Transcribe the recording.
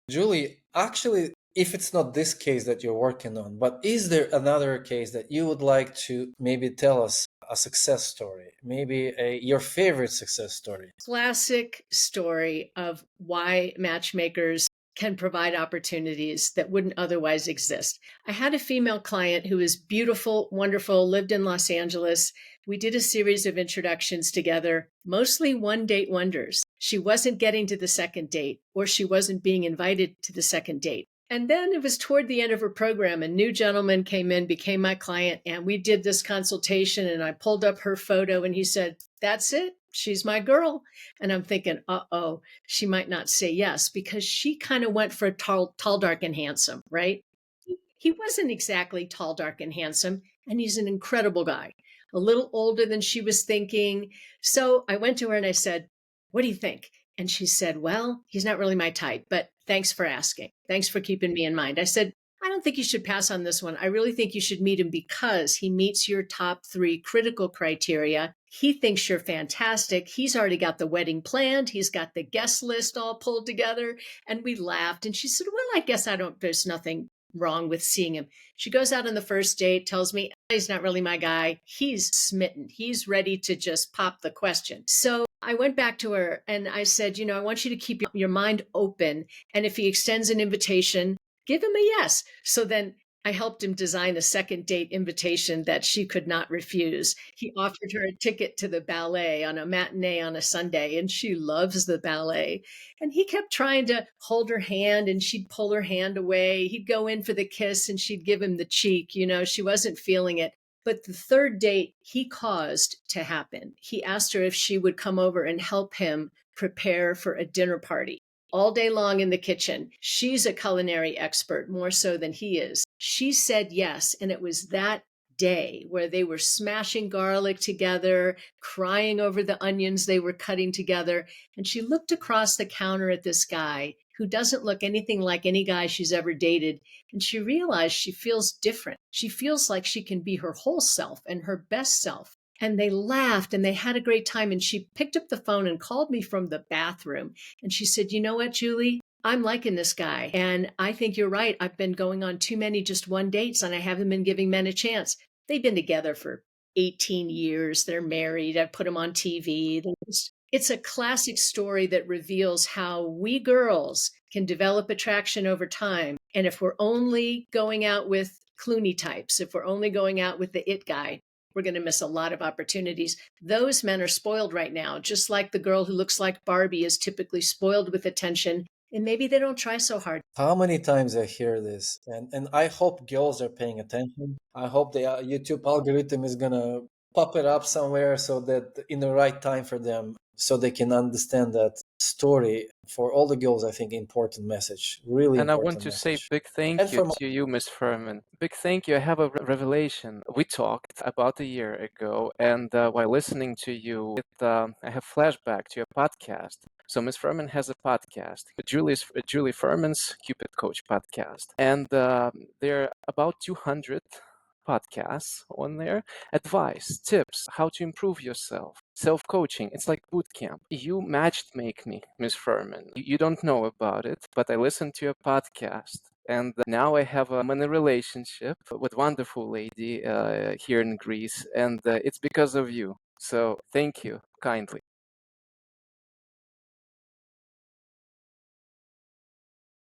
Julie, actually, if it's not this case that you're working on, but is there another case that you would like to maybe tell us a success story, maybe your favorite success story? Classic story of why matchmakers can provide opportunities that wouldn't otherwise exist. I had a female client who was beautiful, wonderful, lived in Los Angeles. We did a series of introductions together, mostly one date wonders. She wasn't getting to the second date, or she wasn't being invited to the second date. And then it was toward the end of her program. A new gentleman came in, became my client, and we did this consultation. And I pulled up her photo, and he said, "That's it. She's my girl." And I'm thinking, uh-oh, she might not say yes, because she kind of went for tall, dark, and handsome, right? He wasn't exactly tall, dark, and handsome, and he's an incredible guy, a little older than she was thinking. So I went to her and I said, "What do you think?" And she said, "Well, he's not really my type, but thanks for asking. Thanks for keeping me in mind." I said, "I don't think you should pass on this one. I really think you should meet him because he meets your top 3 critical criteria. He thinks you're fantastic. He's already got the wedding planned. He's got the guest list all pulled together." And we laughed. And she said, "Well, I guess there's nothing wrong with seeing him." She goes out on the first date, tells me, "He's not really my guy." He's smitten. He's ready to just pop the question. So I went back to her and I said, "I want you to keep your mind open. And if he extends an invitation, give him a yes." So then I helped him design a second date invitation that she could not refuse. He offered her a ticket to the ballet on a matinee on a Sunday, and she loves the ballet. And he kept trying to hold her hand, and she'd pull her hand away. He'd go in for the kiss and she'd give him the cheek. She wasn't feeling it. But the third date he caused to happen. He asked her if she would come over and help him prepare for a dinner party all day long in the kitchen. She's a culinary expert, more so than he is. She said yes. And it was that day where they were smashing garlic together, crying over the onions they were cutting together. And she looked across the counter at this guy who doesn't look anything like any guy she's ever dated. And she realized she feels different. She feels like she can be her whole self and her best self. And they laughed and they had a great time. And she picked up the phone and called me from the bathroom. And she said, "You know what, Julie? I'm liking this guy. And I think you're right. I've been going on too many just one dates and I haven't been giving men a chance." They've been together for 18 years. They're married. I put them on TV. It's a classic story that reveals how we girls can develop attraction over time. And if we're only going out with Clooney types, if we're only going out with the it guy, we're going to miss a lot of opportunities. Those men are spoiled right now, just like the girl who looks like Barbie is typically spoiled with attention, and maybe they don't try so hard. How many times I hear this, and I hope girls are paying attention. I hope the YouTube algorithm is gonna pop it up somewhere so that in the right time for them, so they can understand that story. For all the girls, I think important message, really And I want important to say message. big And thank you for to you, Miss Furman. Big thank you. I have a revelation. We talked about a year ago, and while listening to you, I have flashback to your podcast. So Miss Furman has a podcast, Julie Furman's Cupid Coach podcast, and there are about 200 podcasts on there. Advice, tips, how to improve yourself, self-coaching. It's like boot camp. You matched make me, Miss Furman. You don't know about it, but I listened to your podcast. And now I'm in a relationship with a wonderful lady here in Greece, and it's because of you. So thank you kindly.